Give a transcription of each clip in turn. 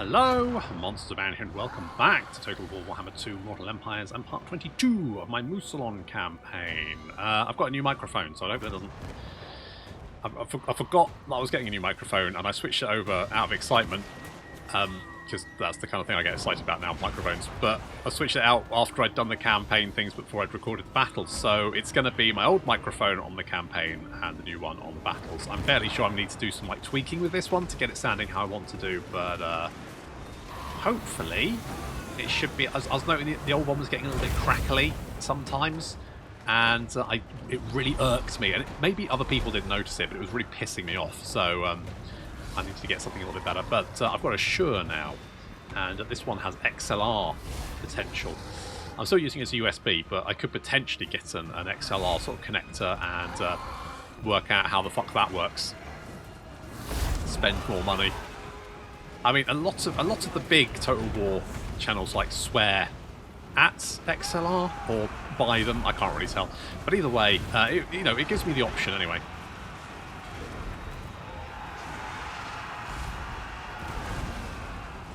Hello, Monsters Abound here, and welcome back to Total War Warhammer 2 Mortal Empires and part 22 of my Mousillon Campaign. I've got a new microphone, so I hope that doesn't... I forgot that I was getting a new microphone, and I switched it over out of excitement, because that's the kind of thing I get excited about now, microphones. But I switched it out after I'd done the campaign things before I'd recorded the battles, so it's going to be my old microphone on the campaign and the new one on the battles. I'm fairly sure I need to do some tweaking with this one to get it sounding how I want to do, but hopefully it should be. I was noting the old one was getting a little bit crackly sometimes, and it really irked me, and maybe other people didn't notice it, but it was really pissing me off, so I need to get something a little bit better. But I've got a Shure now, and this one has XLR potential. I'm still using it as a USB, but I could potentially get an XLR sort of connector and work out how the fuck that works. Spend more money. I mean, a lot of the big Total War channels swear at XLR or buy them. I can't really tell, but either way, it gives me the option anyway.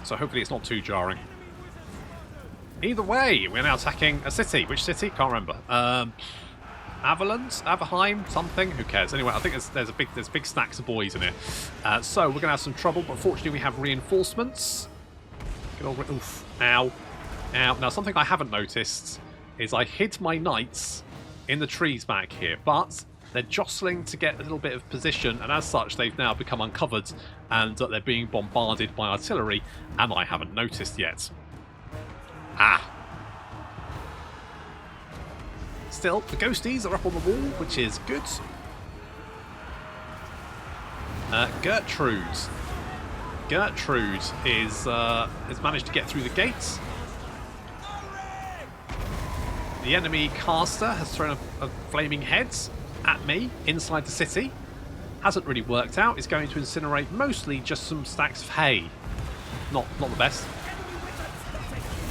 So hopefully it's not too jarring. Either way, we're now attacking a city. Which city? Can't remember. Avalheim, something. Who cares? Anyway, I think there's big stacks of boys in here. So we're gonna have some trouble, but fortunately we have reinforcements. Good old oof! Ow! Ow! Now something I haven't noticed is I hid my knights in the trees back here, but they're jostling to get a little bit of position, and as such they've now become uncovered, and they're being bombarded by artillery, and I haven't noticed yet. Ah! Still, the ghosties are up on the wall, which is good. Gertrude has managed to get through the gates. The enemy caster has thrown a flaming head at me inside the city. Hasn't really worked out. It's going to incinerate mostly just some stacks of hay. Not the best.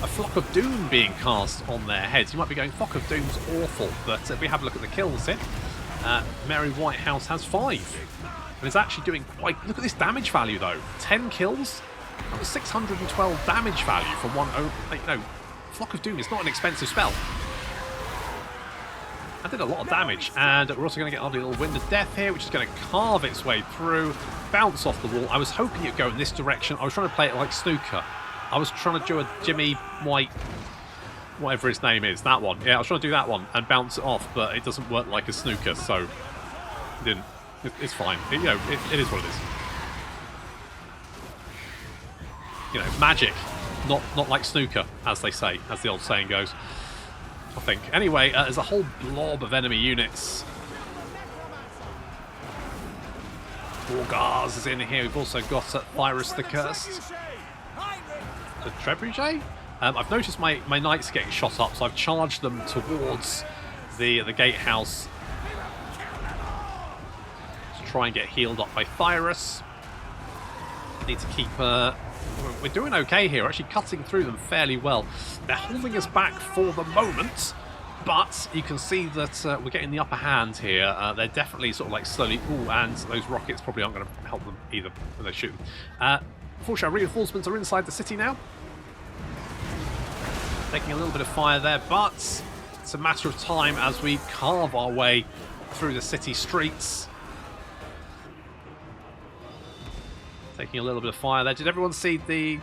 A Flock of Doom being cast on their heads. You might be going, Flock of Doom's awful, but if we have a look at the kills here, Mary Whitehouse has 5. And is actually doing quite... Look at this damage value though. 10 kills? That was 612 damage value for one... Flock of Doom is not an expensive spell. That did a lot of damage, and we're also going to get our little Wind of Death here, which is going to carve its way through, bounce off the wall. I was hoping it would go in this direction. I was trying to play it like snooker. I was trying to do a Jimmy White, whatever his name is, that one. Yeah, I was trying to do that one and bounce it off, but it doesn't work like a snooker, so it didn't. It's fine. It is what it is. Magic, not like snooker, as they say, as the old saying goes. I think. Anyway, there's a whole blob of enemy units. Borgars is in here. We've also got Virus the Cursed. The Trebuchet? I've noticed my knights getting shot up, so I've charged them towards the gatehouse to try and get healed up by Virus. Need to keep... we're doing okay here. We're actually cutting through them fairly well. They're holding us back for the moment, but you can see that we're getting the upper hand here. They're definitely sort of slowly... Ooh, and those rockets probably aren't going to help them either when they shoot them. Fortunately, our reinforcements are inside the city now. Taking a little bit of fire there, but it's a matter of time as we carve our way through the city streets. Taking a little bit of fire there. Did everyone see the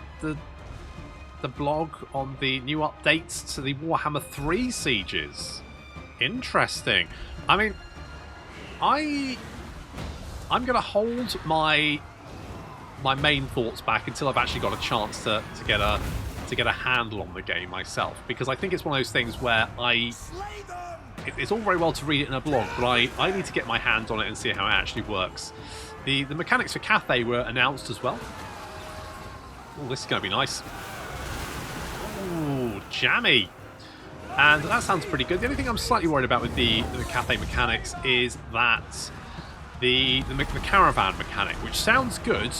blog on the new updates to the Warhammer 3 sieges? Interesting. I mean, I'm going to hold my main thoughts back until I've actually got a chance to get a handle on the game myself, because I think it's one of those things where it's all very well to read it in a blog, but I need to get my hands on it and see how it actually works. The mechanics for Cathay were announced as well. Oh, this is going to be nice. Ooh, jammy. And that sounds pretty good. The only thing I'm slightly worried about with the Cathay mechanics is that the caravan mechanic, which sounds good.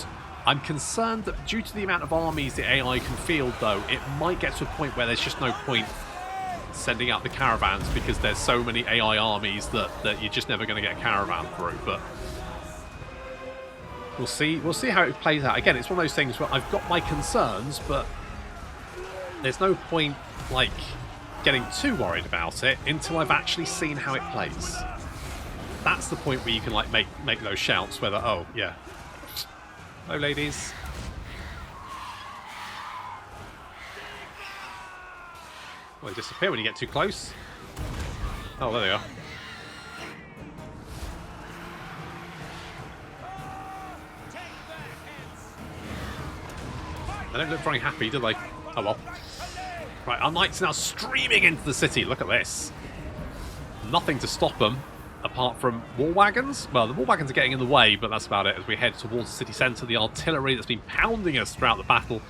I'm concerned that due to the amount of armies the AI can field, though, it might get to a point where there's just no point sending out the caravans, because there's so many AI armies that you're just never going to get a caravan through. But We'll see how it plays out. Again, it's one of those things where I've got my concerns, but there's no point like getting too worried about it until I've actually seen how it plays. That's the point where you can like make those shouts whether, oh yeah, hello ladies. Well, they disappear when you get too close. Oh, there they are. They don't look very happy, do they? Oh well. Right, our knights are now streaming into the city. Look at this. Nothing to stop them, apart from war wagons. Well, the war wagons are getting in the way, but that's about it. As we head towards the city centre, the artillery that's been pounding us throughout the battle.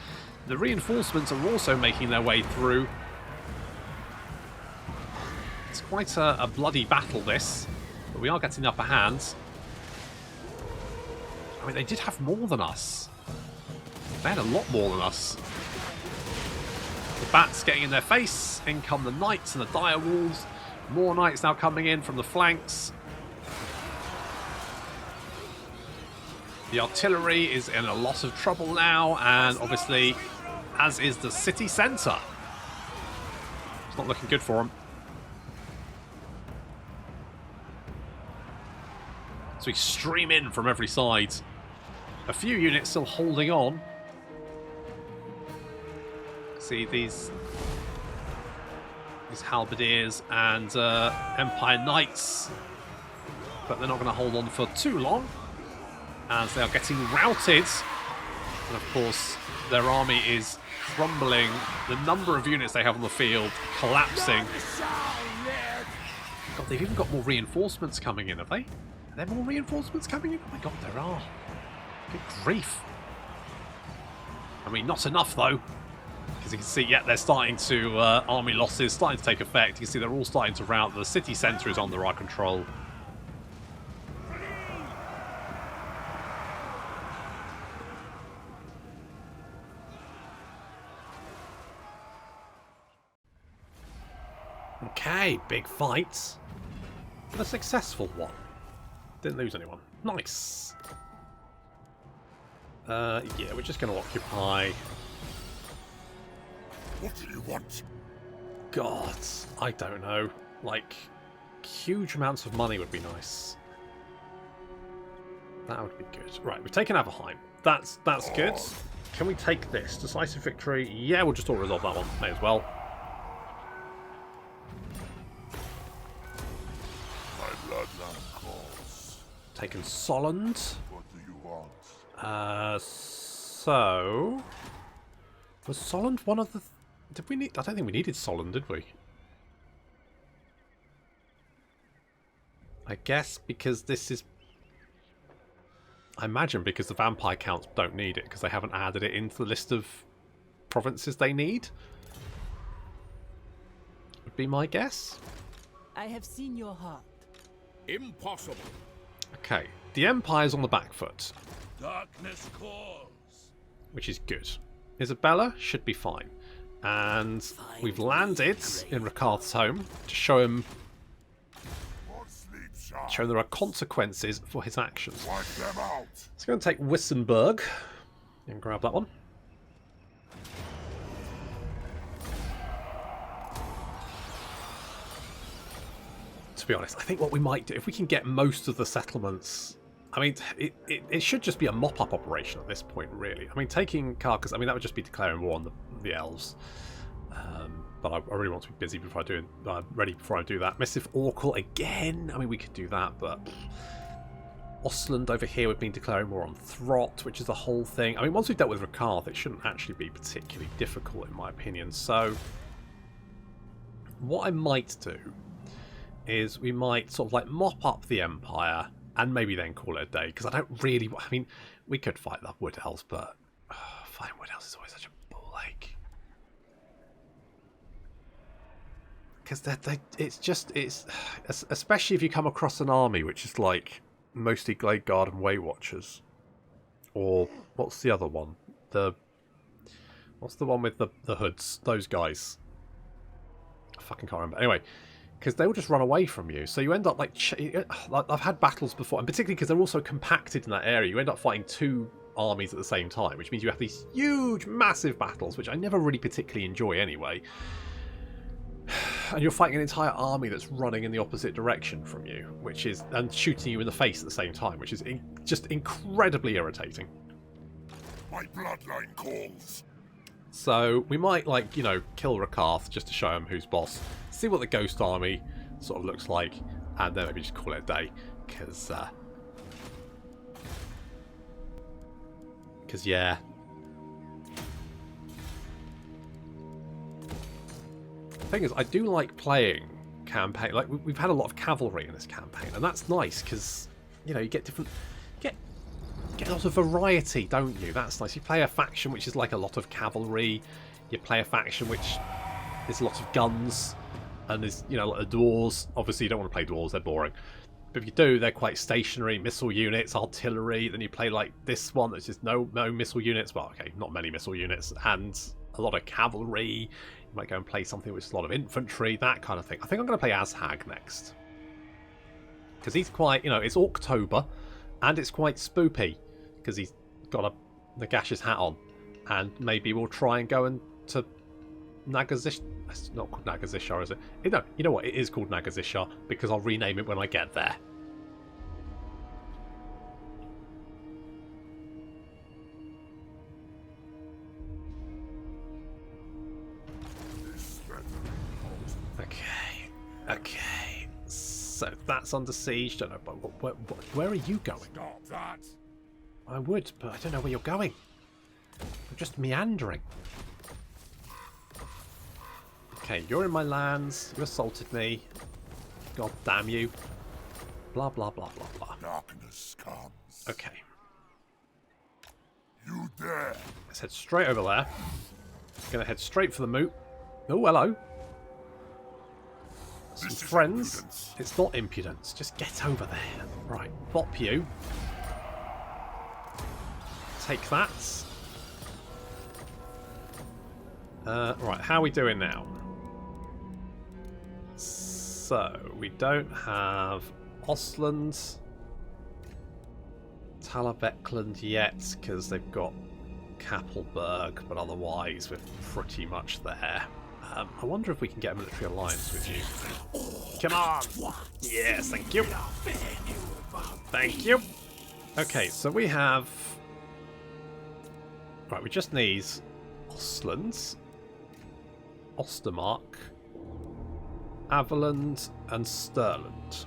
The reinforcements are also making their way through. It's quite a bloody battle, this. But we are getting the upper hand. I mean, they did have more than us. They had a lot more than us. The bats getting in their face. In come the knights and the dire wolves. More knights now coming in from the flanks. The artillery is in a lot of trouble now, and obviously, as is the city centre. It's not looking good for them. So we stream in from every side. A few units still holding on. See these halberdiers and Empire Knights, but they're not going to hold on for too long as they are getting routed, and of course their army is crumbling. The number of units they have on the field collapsing. God, they've even got more reinforcements coming in, have they? Are there more reinforcements coming in? Oh my god, there are. Good grief. I mean, not enough though. Because you can see, yeah, they're starting to, army losses starting to take effect. You can see they're all starting to rout. The city centre is under our control. Okay, big fight. A successful one. Didn't lose anyone. Nice. Yeah, we're just going to occupy... What do you want? God, I don't know. Like, huge amounts of money would be nice. That would be good. Right, we've taken Overhaul. That's good. Can we take this? Decisive victory? Yeah, we'll just auto-resolve that one. May as well. My bloodline calls. Taken Solent. What do you want? So... Was Solent one of the... Did we need... I don't think we needed Solent, did we? I guess because this is... I imagine because the vampire counts don't need it, because they haven't added it into the list of provinces they need. Would be my guess. I have seen your heart. Impossible. Okay, the Empire's on the back foot, Darkness calls. which is good. Isabella should be fine. And we've landed in Ricard's home to show him there are consequences for his actions. Wipe them out. It's going to take Wissenberg and grab that one. To be honest, I think what we might do, if we can get most of the settlements... I mean, it should just be a mop-up operation at this point, really. I mean, taking Carcass, I mean, that would just be declaring war on the elves. But I really want to be busy before I do it. Ready before I do that. Missive Oracle again. I mean, we could do that, but... Ostland over here, we've been declaring war on Throt, which is the whole thing. I mean, once we've dealt with Ricard, it shouldn't actually be particularly difficult, in my opinion. So, what I might do is we might sort of like mop up the Empire and maybe then call it a day, because I don't really... I mean, we could fight the Wood Elves, but fighting Wood Elves is always such a ball ache. Because it's especially if you come across an army which is like mostly Glade Guard and Way Watchers, or what's the other one? What's the one with the hoods? Those guys. I fucking can't remember. Anyway, because they'll just run away from you. So you end up like I've had battles before, and particularly because they're also compacted in that area, you end up fighting two armies at the same time, which means you have these huge, massive battles, which I never really particularly enjoy anyway. And you're fighting an entire army that's running in the opposite direction from you, which is and shooting you in the face at the same time, which is just incredibly irritating. My bloodline calls. So we might, like, you know, kill Rakath just to show him who's boss, see what the ghost army sort of looks like, and then maybe just call it a day, because yeah. The thing is, I do like playing campaign. Like, we've had a lot of cavalry in this campaign, and that's nice because, you know, you get different, get a lot of variety, don't you? That's nice. You play a faction which is like a lot of cavalry. You play a faction which is lots of guns, and is, you know, like the dwarves. Obviously, you don't want to play dwarves; they're boring. But if you do, they're quite stationary. Missile units, artillery. Then you play like this one that's just no missile units. Well, okay, not many missile units, and a lot of cavalry. You might go and play something with a lot of infantry, that kind of thing. I think I'm going to play Azhag next. Because he's quite, you know, it's October, and it's quite spoopy. Because he's got the Nagash's hat on. And maybe we'll try and go into Nagazisha. It's not called Nagazisha, is it? No, you know what? It is called Nagazisha, because I'll rename it when I get there. Okay, so that's under siege. Don't know, but where are you going? Stop that. I would, but I don't know where you're going. I'm just meandering. Okay, you're in my lands. You assaulted me. God damn you. Blah, blah, blah, blah, blah. Darkness comes. Okay. You dare. Let's head straight over there. Gonna head straight for the moot. Oh, hello. Some friends. Impudence. It's not impudence. Just get over there. Right, bop you. Take that. Right, how are we doing now? So, we don't have Ostland, Talabekland yet, because they've got Kappelberg, but otherwise we're pretty much there. I wonder if we can get a military alliance with you. Come on! Yes, thank you! Thank you! Okay, so we have... Right, we just need Ostlands, Ostermark, Aveland, and Stirland.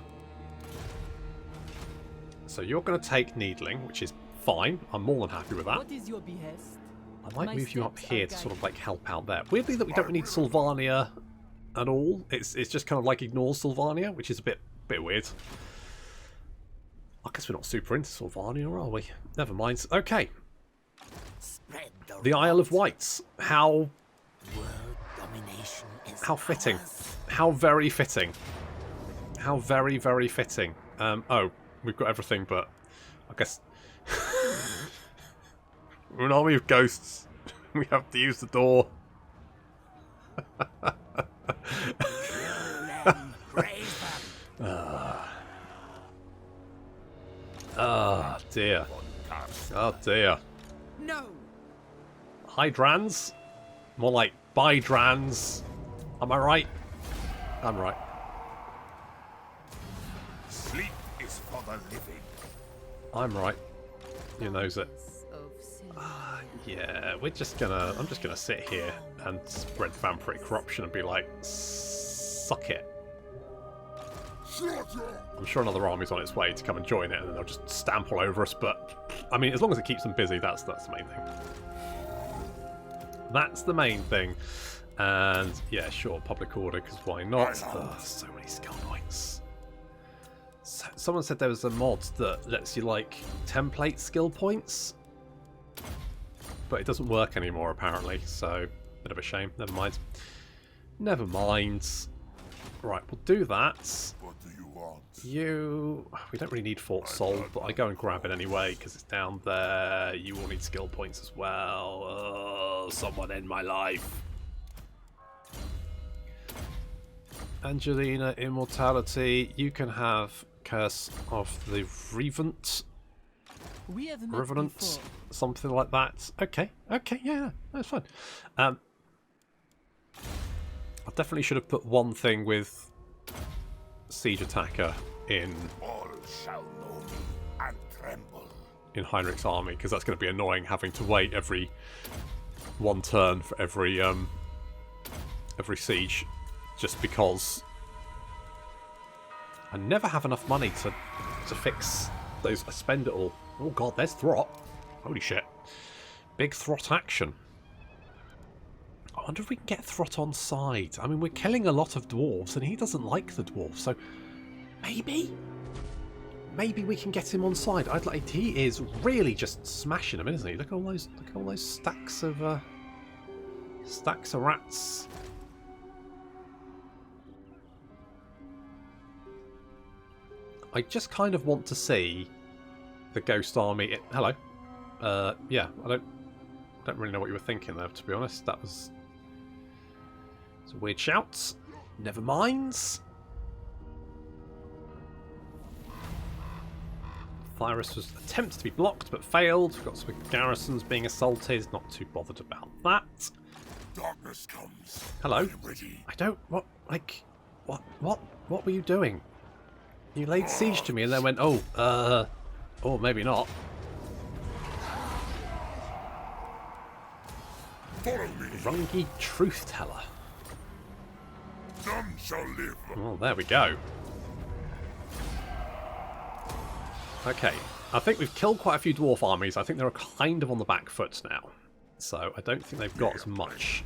So you're going to take Needling, which is fine. I'm more than happy with that. What is your behest? I might My move you up steps here are to sort of guided. like help out there. Weirdly that we don't need Sylvania at all. It's just kind of like ignores Sylvania, which is a bit weird. I guess we're not super into Sylvania, are we? Never mind. Okay. Spread The Isle of Wights. How world domination is fitting. ours. How very fitting. How very, very fitting. Oh, we've got everything, but I guess we're an army of ghosts. We have to use the door. Oh dear. Oh dear. No. Hydrans? More like Bidrans. Am I right? I'm right. Sleep is for the living. I'm right. You knows it. Of sin. Yeah, I'm just gonna sit here and spread vampiric corruption and be like, suck it. I'm sure another army's on its way to come and join it, and then they'll just stamp all over us. But I mean, as long as it keeps them busy, that's the main thing. That's the main thing. And yeah, sure, public order, because why not? So many skill points. So, someone said there was a mod that lets you like template skill points, but it doesn't work anymore apparently. So bit of a shame. Never mind. Never mind. Right, we'll do that. What do you want? We don't really need Fort Sol, but I go and grab it anyway because it's down there. You all need skill points as well. Oh, someone end my life. Angelina, immortality. You can have Curse of the Revenant. We have met Revenant, before. something like that. Okay, okay, yeah, that's fine. I definitely should have put one thing with Siege Attacker in All shall know me and tremble. Heinrich's army, because that's going to be annoying having to wait every one turn for every siege, just because I never have enough money to fix those. I spend it all. Oh god, there's Throt. Holy shit. Big Throt action. I wonder if we can get Throt on side. I mean, we're killing a lot of dwarves, and he doesn't like the dwarves, so maybe we can get him on side. I'd like. He is really just smashing them, isn't he? Look at all those stacks of rats. I just kind of want to see the Ghost Army. Hello. Yeah, I don't really know what you were thinking there, to be honest. That was a weird shout. Never mind. Thyrus was attempted to be blocked but failed. We've got some garrisons being assaulted. Not too bothered about that. Darkness comes. Hello. I'm ready. I don't. What were you doing? You laid siege to me and then went, oh, maybe not. Follow me. Rungy Truth Teller. None shall live. Well, there we go. Okay, I think we've killed quite a few dwarf armies. I think they're kind of on the back foot now. So I don't think they've got as much.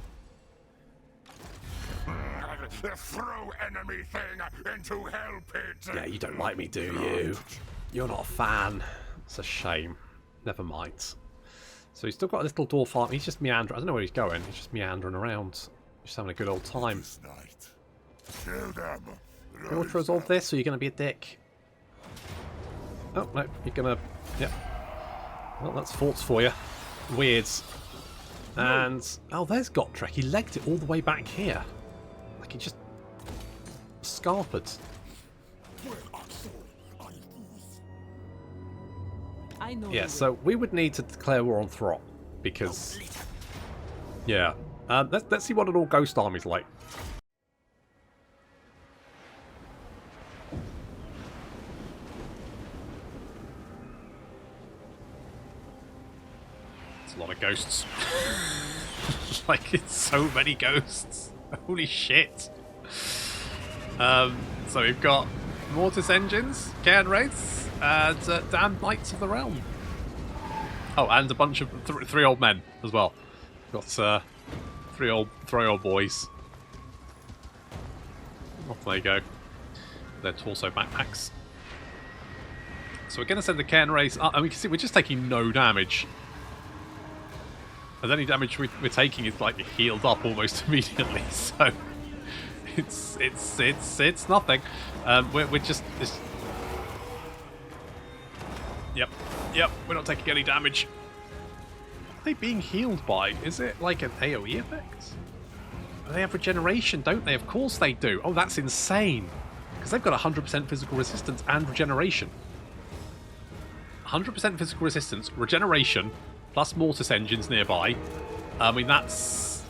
Throw enemy thing into hell pit. Yeah, you don't like me, do you? You're not a fan. It's a shame. Never mind. So he's still got a little dwarf army. He's just meandering. I don't know where he's going. He's just meandering around. Just having a good old time. This night. Kill them. You want to resolve this, or you're going to be a dick? Oh, no. You're going to... Yep. Well, that's forts for you. Weirds. And... Oh, there's Gotrek. He legged it all the way back here. Like he just... Scarpered. I know. Yeah, so we would need to declare war on Throt. Because... Yeah. Let's see what an all ghost army's like. It's a lot of ghosts. Like, it's so many ghosts. Holy shit. So we've got Mortis Engines, Cairn Wraiths, and Damned Knights of the Realm. Oh, and a bunch of three old men as well. We've got three old boys. Off they go. Their torso backpacks. So we're going to send the Cairn Wraiths up, and we can see we're just taking no damage. And any damage we're taking is like healed up almost immediately. So it's nothing. We're just Yep, we're not taking any damage. What are they being healed by? Is it like an AoE effect? They have regeneration, don't they? Of course they do. Oh, that's insane. Because they've got 100% physical resistance and regeneration. 100% physical resistance, regeneration, plus Mortis Engines nearby. I mean, that's...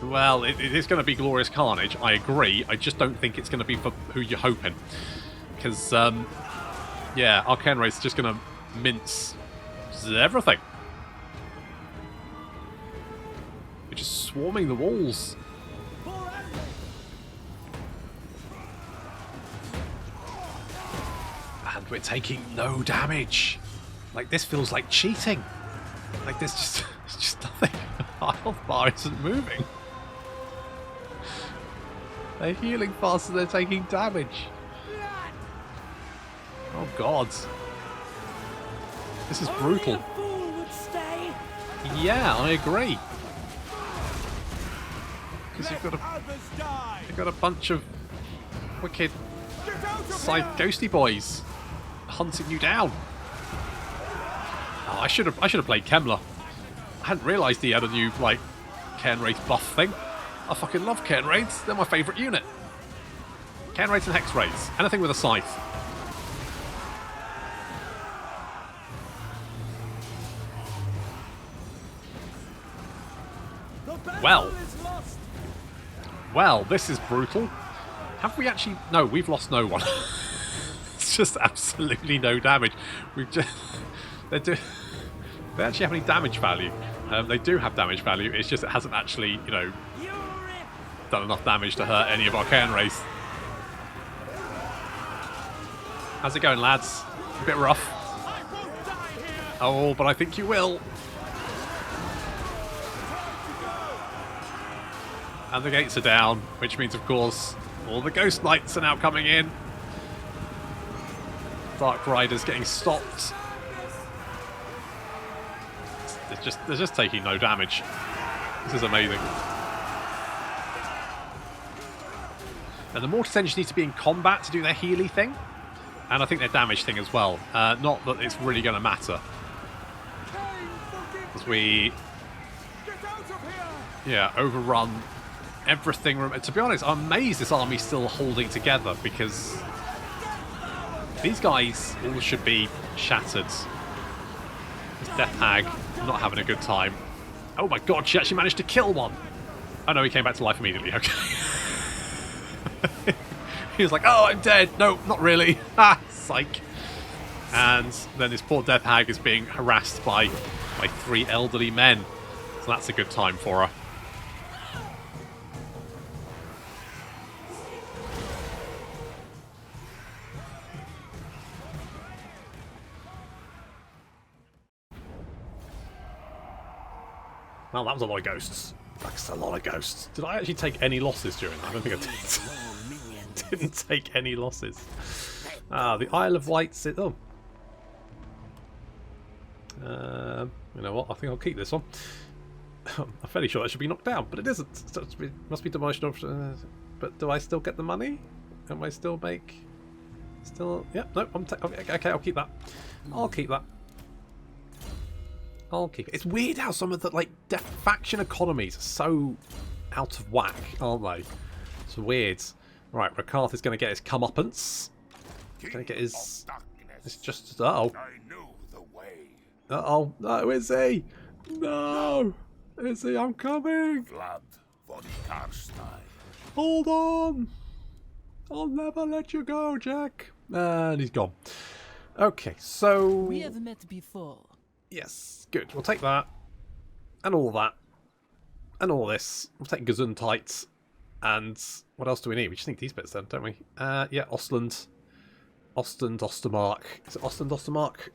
Well, it is going to be Glorious Carnage, I agree. I just don't think it's going to be for who you're hoping. Because, yeah, our Cairn Wraiths is just going to mince everything. We're just swarming the walls. And we're taking no damage. Like, this feels like cheating. Like, there's just, it's just nothing. Our health bar isn't moving. They're healing faster than they're taking damage. Oh, God. This is brutal. Yeah, I agree. Because you've got a bunch of wicked side ghosty boys hunting you down. Oh, I should have played Kemmler. I hadn't realised he had a new like Cairn Wraith buff thing. I fucking love Cairn Wraiths. They're my favourite unit. Cairn Wraiths and Hex Wraiths. Anything with a scythe. Well, this is brutal. Have we actually... No, we've lost no one. It's just absolutely no damage. We've just... They actually have any damage value. They do have damage value. It's just it hasn't actually, you know, done enough damage to hurt any of our Cairn Wraiths. How's it going, lads? A bit rough. Oh, but I think you will. And the gates are down, which means, of course, all the Ghost Knights are now coming in. Dark Riders getting stopped. They're just taking no damage. This is amazing. And the Mortis Engines need to be in combat to do their Healy thing. And I think their damage thing as well. Not that it's really going to matter. As we... Yeah, overrun everything. To be honest, I'm amazed this army's still holding together, because these guys all should be shattered. This Death Hag not having a good time. Oh my god, she actually managed to kill one. Oh no, he came back to life immediately. Okay. He was like, oh, I'm dead. No, not really. Ah, psych. And then this poor Death Hag is being harassed by 3 elderly men. So that's a good time for her. Well, that was a lot of ghosts. That's a lot of ghosts. Did I actually take any losses during that? I don't think I did. Didn't take any losses. Ah, the Isle of Wight. Oh. You know what? I think I'll keep this one. I'm fairly sure that should be knocked down, but it isn't. It must be demolished. But do I still get the money? Am I still make... Still... Yeah, no, okay, I'll keep that. I'll keep that. I'll keep it. It's weird how some of the faction economies are so out of whack, aren't they? It's weird. Right, Rakarth is going to get his comeuppance. He's going to get his... It's just... Uh-oh. Uh-oh. No, is he? No! Is he? I'm coming! Hold on! I'll never let you go, Jack. And he's gone. Okay, so... We have met before. Yes, good. We'll take that. And all that. And all this. We'll take Gesundheit. And what else do we need? We just need these bits then, don't we? Yeah, Ostland. Ostermark. Is it Ostland, Ostermark?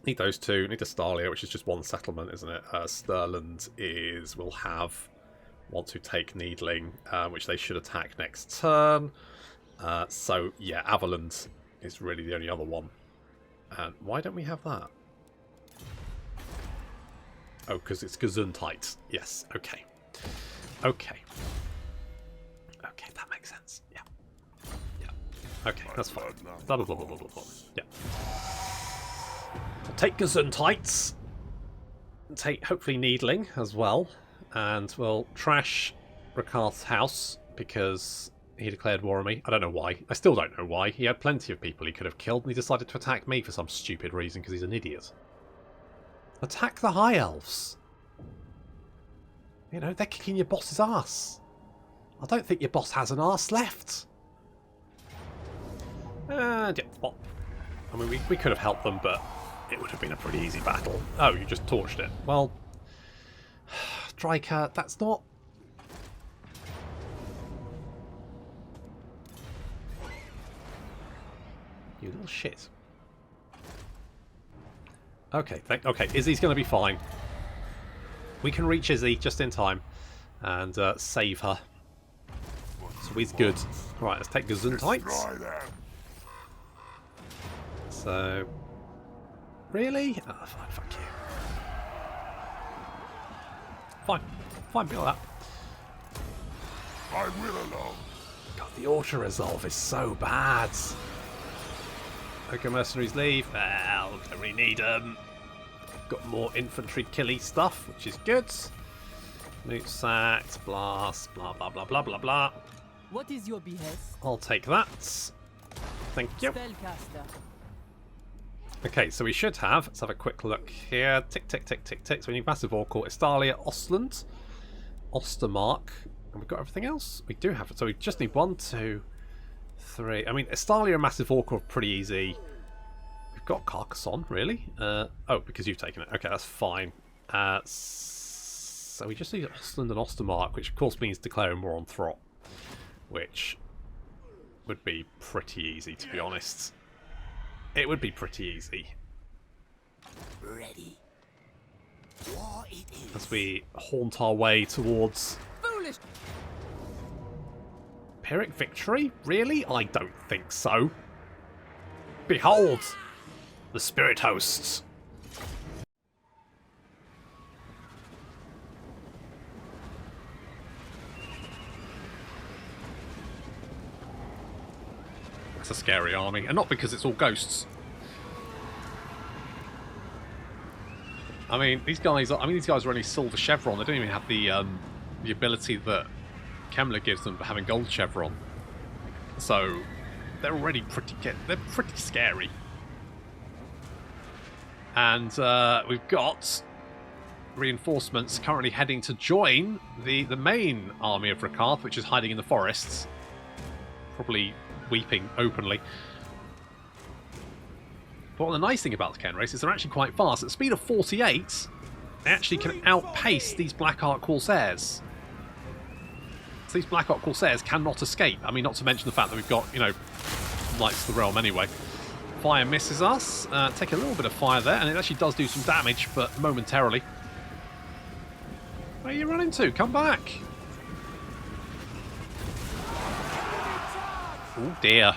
Need those two. Need a Stalia, which is just one settlement, isn't it? Stirland is... We'll have... Want to take Needling, which they should attack next turn. So, yeah, Averland is really the only other one. And why don't we have that? Oh, because it's Gesundheit. Yes, okay. Okay. Okay, that makes sense. Yeah. Yeah. Okay, that's fine. Blah, blah, blah, blah, blah, blah. Yeah. We'll take Gesundheit. Take, hopefully, Needling as well. And we'll trash Rakarth's house because he declared war on me. I don't know why. I still don't know why. He had plenty of people he could have killed, and he decided to attack me for some stupid reason because he's an idiot. Attack the High Elves. You know, they're kicking your boss's ass. I don't think your boss has an arse left. And yeah, well, I mean, we could have helped them, but it would have been a pretty easy battle. Oh, you just torched it. Well, Dryker, that's not... You little shit. Okay, okay, Izzy's going to be fine. We can reach Izzy just in time and save her. So he's good. Right, let's take Gesundheit. So... Really? Oh, fine, fuck you. Fine. Fine, be like that. I will alone. God, the auto-resolve is so bad. Okay, mercenaries leave. Well, don't really need them. Got more infantry killy stuff, which is good. Moot sacked, blast, blah, blah, blah, blah, blah, blah. What is your behest? I'll take that. Thank you. Spellcaster. Okay, so we should have, let's have a quick look here. Tick, tick, tick, tick, tick. So we need Massive Oracle, Estalia, Ostland, Ostermark. And we've got everything else? We do have it. So we just need 1, 2, 3. I mean, Estalia and Massive Oracle are pretty easy. We've got Carcassonne, really? Oh, because you've taken it. Okay, that's fine. So we just need Ostland and Ostermark, which of course means declaring war on Throt, which would be pretty easy, to be honest. It would be pretty easy. Ready. War it is. As we haunt our way towards Foolish. Pyrrhic victory? Really? I don't think so. Behold! The spirit hosts. That's a scary army, and not because it's all ghosts. I mean, these guys are only silver chevron. They don't even have the ability that Kemmler gives them for having gold chevron. So they're already pretty scary. And we've got reinforcements currently heading to join the main army of Rakarth, which is hiding in the forests, probably weeping openly. But the nice thing about the Cairn Wraiths is they're actually quite fast. At the speed of 48, they actually can outpace these Black Ark Corsairs. So these Black Ark Corsairs cannot escape. I mean, not to mention the fact that we've got, you know, Knights of the Realm anyway. Fire misses us. Take a little bit of fire there, and it actually does do some damage, but momentarily. Where are you running to? Come back! Oh dear.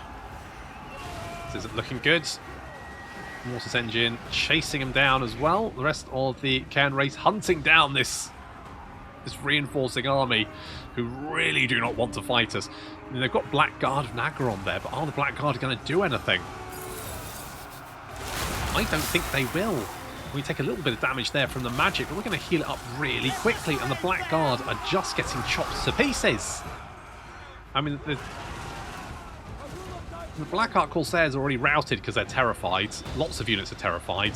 This isn't looking good. Mortis Engine chasing him down as well. The rest of the Cairn Wraiths hunting down this reinforcing army who really do not want to fight us. I mean, they've got Black Guard of Nagaron there, but are the Black Guard going to do anything? I don't think they will. We take a little bit of damage there from the magic, but we're going to heal it up really quickly, and the Black Guard are just getting chopped to pieces. I mean, the Black Ark Corsairs are already routed because they're terrified. Lots of units are terrified.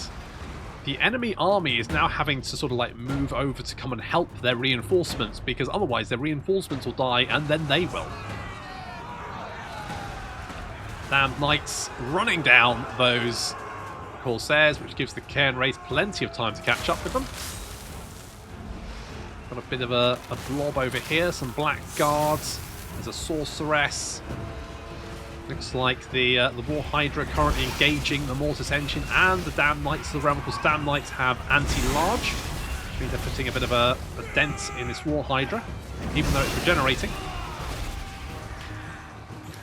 The enemy army is now having to sort of like move over to come and help their reinforcements, because otherwise their reinforcements will die and then they will. Damned Knights running down those Corsairs, which gives the Cairn Wraiths plenty of time to catch up with them. Got a bit of a blob over here, some Black Guards. There's a Sorceress. Looks like the War Hydra currently engaging the Mortis Engine and the Damned Knights of the Realm. Of course, Damned Knights have anti-large, which means they're putting a bit of a dent in this War Hydra, even though it's regenerating.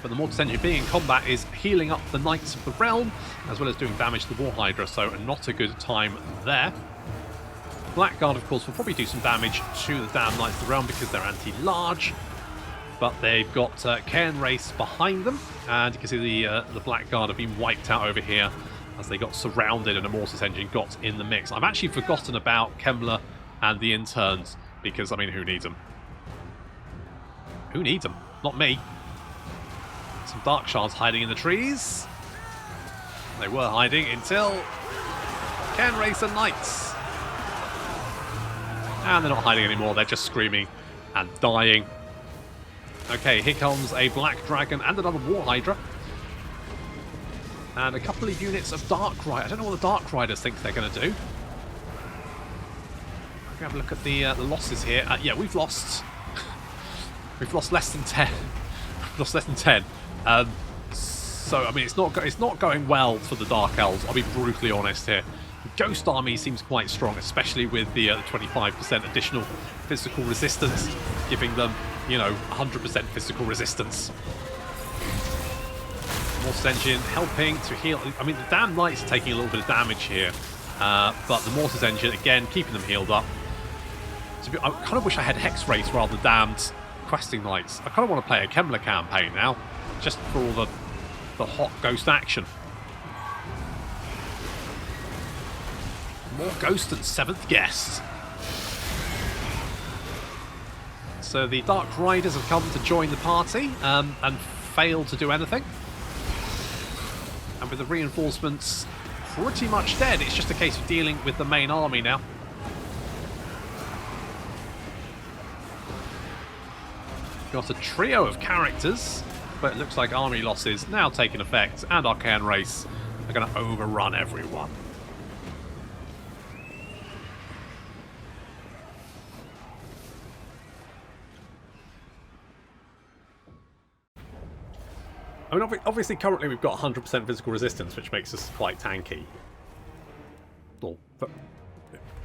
But the Mortis Engine being in combat is healing up the Knights of the Realm, as well as doing damage to the War Hydra, so not a good time there. Blackguard, of course, will probably do some damage to the Damned Knights of the Realm because they're anti-large. But they've got Cairn Wraiths behind them, and you can see the Blackguard have been wiped out over here as they got surrounded and a Mortis Engine got in the mix. I've actually forgotten about Kemmler and the interns, because, I mean, who needs them? Who needs them? Not me. Some Dark Shards hiding in the trees. They were hiding until Cairn Wraiths and Knights. And they're not hiding anymore, they're just screaming and dying. Okay, here comes a Black Dragon and another War Hydra. And a couple of units of Dark Rider. I don't know what the Dark Riders think they're going to do. We're going to have a look at the losses here. Yeah, we've lost... we've lost less than 10. We've lost less than 10. So, I mean, it's not going well for the Dark Elves. I'll be brutally honest here. The Ghost Army seems quite strong, especially with the 25% additional physical resistance, giving them, you know, 100% physical resistance. Mortis Engine helping to heal. I mean, the Damned Knights are taking a little bit of damage here, but the Mortis Engine, again, keeping them healed up. I kind of wish I had Hex Wraiths rather than Damned Questing Knights. I kind of want to play a Kemmler campaign now, just for all the hot ghost action. More ghost than 7th guest. so the Dark Riders have come to join the party and failed to do anything. And with the reinforcements pretty much dead, it's just a case of dealing with the main army now. Got a trio of characters, but it looks like army losses now taking effect, and our Cairn Wraiths are going to overrun everyone. I mean, obviously, currently we've got 100% physical resistance, which makes us quite tanky. Well,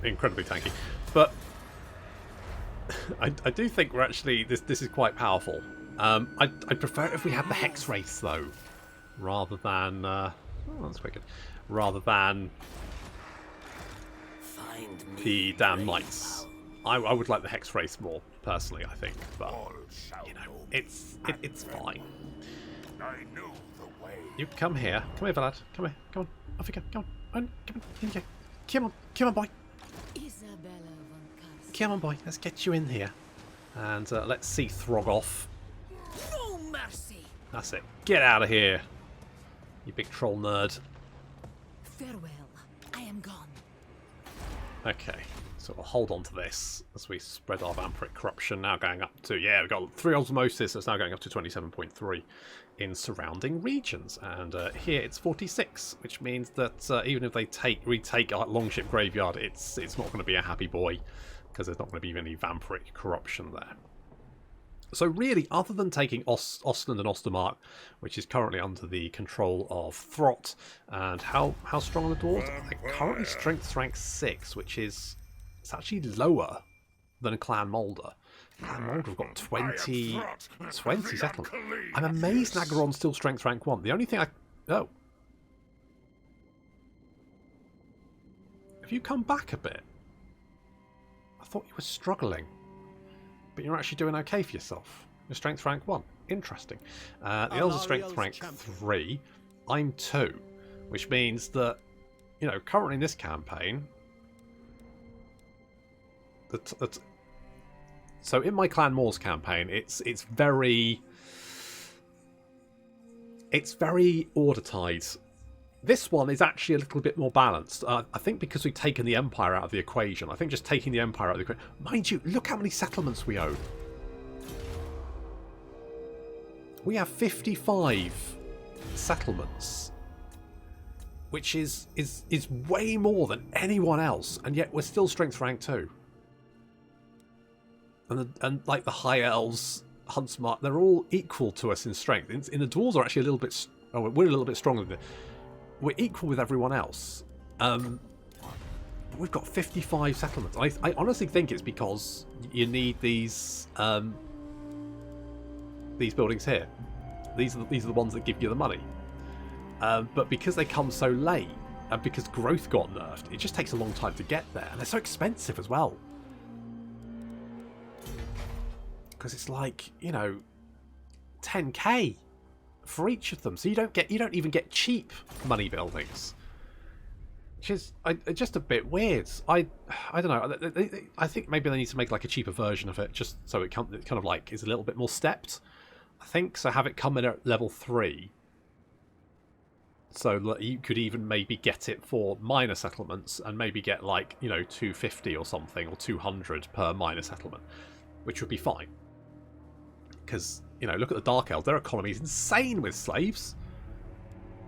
incredibly tanky. But I do think we're actually... This is quite powerful. I'd prefer it if we had the Hex Wraiths, though, rather than... oh, that's quite good. Rather than the damn Knights. I would like the Hex Wraiths more, personally, I think. But, you know, it's fine. I know the way. You come here, lad. Come here, come on, off you go, come on, come on, in you go. Come on, boy. Come on, boy. Let's get you in here, and let's see Throg off. No mercy. That's it. Get out of here, you big troll nerd. Farewell. I am gone. Okay, so we'll hold on to this as we spread our vampiric corruption. Now going up to we've got 3 osmosis. It's now going up to 27.3 in surrounding regions, and here it's 46, which means that even if they retake our Longship Graveyard, it's not going to be a happy boy, because there's not going to be any vampiric corruption there. So really, other than taking Ostland and Ostermark, which is currently under the control of Throt, and how strong are the dwarves? They're currently strength rank 6, which is it's actually lower than Clan Moulder. Clan Moulder have got 20 settlements. I'm amazed Nagaron's still strength rank 1. The only thing have you come back a bit? I thought you were struggling. But you're actually doing okay for yourself. You're strength rank 1. Interesting. The elves are strength rank 3. I'm 2. Which means that, you know, currently in this campaign... So in my Clan Moors campaign, it's very order-tied. This one is actually a little bit more balanced. I think because we've taken the Empire out of the equation. I think just taking the Empire out of the equation... Mind you, look how many settlements we own. We have 55 settlements. Which is way more than anyone else. And yet we're still strength rank 2. And like the High Elves, Huntsmark, they're all equal to us in strength. In the Dwarves are actually a little bit... Oh, we're a little bit stronger than... We're equal with everyone else. We've got 55 settlements. I honestly think it's because you need these buildings here. These are the ones that give you the money. But because they come so late, and because growth got nerfed, it just takes a long time to get there. And they're so expensive as well. Because it's like, you know, 10k for each of them, so you don't even get cheap money buildings, which is just a bit weird. I don't know. I think maybe they need to make like a cheaper version of it, just so it kind of like is a little bit more stepped. I think so. Have it come in at level 3, so you could even maybe get it for minor settlements, and maybe get like, you know, 250 or something, or 200 per minor settlement, which would be fine. Because, you know, look at the Dark Elves. Their economy is insane with slaves.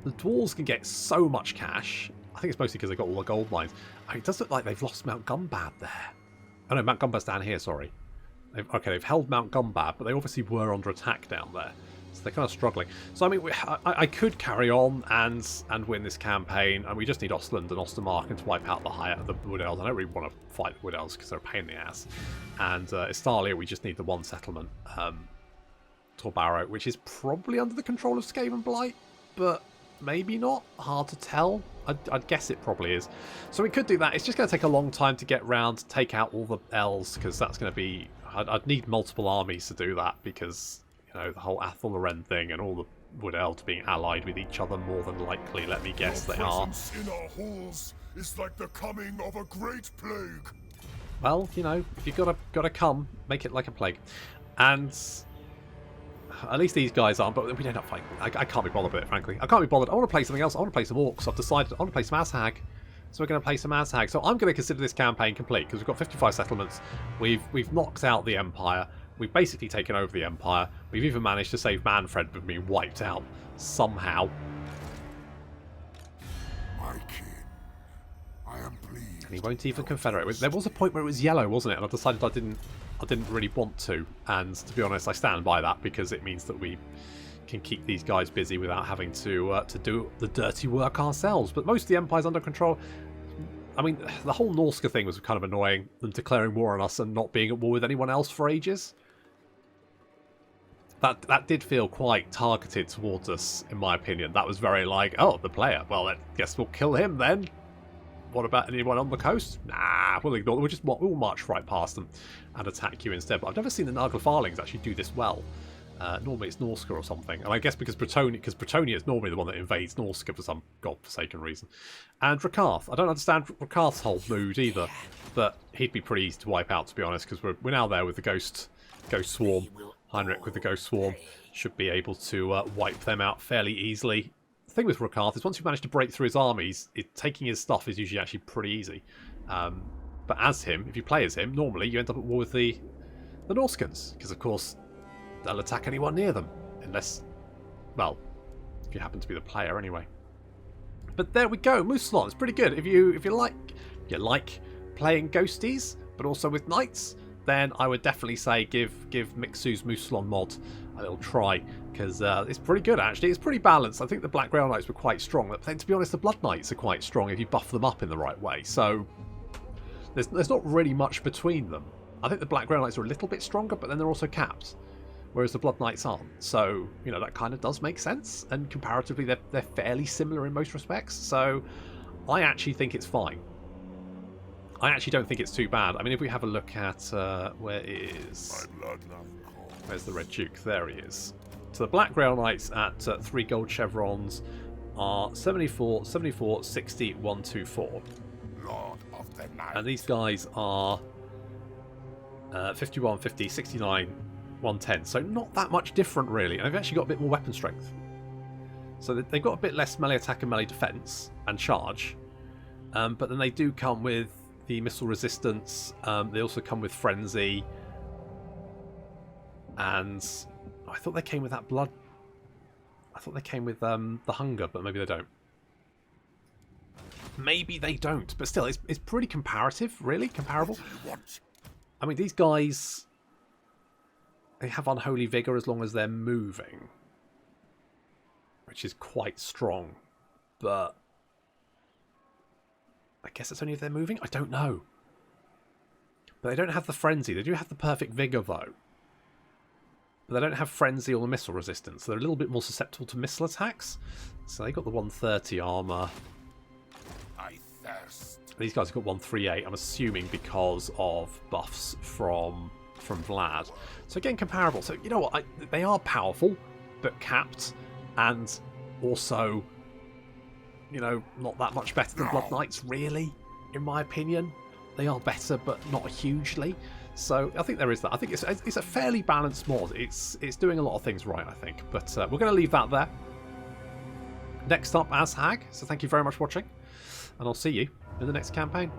The Dwarves can get so much cash. I think it's mostly because they've got all the gold mines. I mean, it does look like they've lost Mount Gumbad there. Oh no, Mount Gumbad's down here, sorry. They've held Mount Gumbad, but they obviously were under attack down there. So they're kind of struggling. So, I mean, I could carry on and win this campaign, and we just need Ostland and Ostermark to wipe out the Wood Elves. I don't really want to fight the Wood Elves because they're a pain in the ass. And Estalia, we just need the one settlement. Torbarrow, which is probably under the control of Skaven Blight, but maybe not. Hard to tell. I'd guess it probably is. So we could do that. It's just going to take a long time to get round to take out all the elves, because that's going to be... I'd need multiple armies to do that, because, you know, the whole Athelaren thing and all the Wood Elves being allied with each other, more than likely, let me guess, they are. Your presence in our halls is like the coming of a great plague. well, you know, if you've gotta come, make it like a plague. And at least these guys aren't, but we end up fighting. I can't be bothered with it, frankly. I can't be bothered. I want to play something else. I want to play some orcs. I've decided I want to play some Azhag. So we're going to play some Azhag. So I'm going to consider this campaign complete because we've got 55 settlements. We've knocked out the Empire. We've basically taken over the Empire. We've even managed to save Manfred from being wiped out somehow. My king, I am pleased. And he won't even confederate. There was a point where it was yellow, wasn't it? And I decided I didn't really want to. And to be honest, I stand by that because it means that we can keep these guys busy without having to do the dirty work ourselves. But most of the Empire's under control. I mean, the whole Norska thing was kind of annoying, them declaring war on us and not being at war with anyone else for ages. That did feel quite targeted towards us, in my opinion. That was very like, oh, the player. Well, I guess we'll kill him then. What about anyone on the coast? Nah, we'll ignore them. We'll march right past them and attack you instead. But I've never seen the Naglfarlings actually do this well. Normally it's Norska or something. And I guess because Bretonia is normally the one that invades Norska for some godforsaken reason. And Rakarth. I don't understand Rakarth's whole mood either. But he'd be pretty easy to wipe out, to be honest, because we're now there with the Ghost Swarm. Heinrich with the Ghost Swarm should be able to wipe them out fairly easily. The thing with Rakarth is once you manage to break through his armies, taking his stuff is usually actually pretty easy. But as him, if you play as him, normally you end up at war with the Norskans, because of course they'll attack anyone near them, unless, well, if you happen to be the player anyway. But there we go, Mousillon. It's pretty good. If you like playing ghosties, but also with knights, then I would definitely say give Mixu's Mousillon mod a little try, because it's pretty good actually. It's pretty balanced. I think the Black Grail Knights were quite strong, but then to be honest the Blood Knights are quite strong if you buff them up in the right way. So there's not really much between them. I think the Black Grail Knights are a little bit stronger, but then they're also capped, whereas the Blood Knights aren't. So, you know, that kind of does make sense, and comparatively they're fairly similar in most respects. So I actually think it's fine. I actually don't think it's too bad. I mean, if we have a look at where's the Red Duke? There he is. So the Black Grail Knights at 3 gold chevrons are 74, 74, 60, 124. Lord of the Night. And these guys are 51, 50, 69, 110. So not that much different really. And they've actually got a bit more weapon strength. So they've got a bit less melee attack and melee defense and charge. But then they do come with the missile resistance. They also come with frenzy. And I thought they came with that blood. I thought they came with the hunger, but maybe they don't. Maybe they don't, but still, it's pretty comparative, really comparable. I mean, these guys, they have unholy vigor as long as they're moving, which is quite strong. But I guess it's only if they're moving. I don't know. But they don't have the frenzy. They do have the perfect vigor, though. But they don't have frenzy or the missile resistance. So they're a little bit more susceptible to missile attacks. So they got the 130 armor. I thirst. These guys have got 138. I'm assuming because of buffs from Vlad. So again, comparable. So you know what? They are powerful, but capped, and also, you know, not that much better than Blood Knights, really. In my opinion, they are better, but not hugely. So I think there is that. I think it's a fairly balanced mod. It's doing a lot of things right, I think. But we're going to leave that there. Next up, Azhag. So thank you very much for watching, and I'll see you in the next campaign.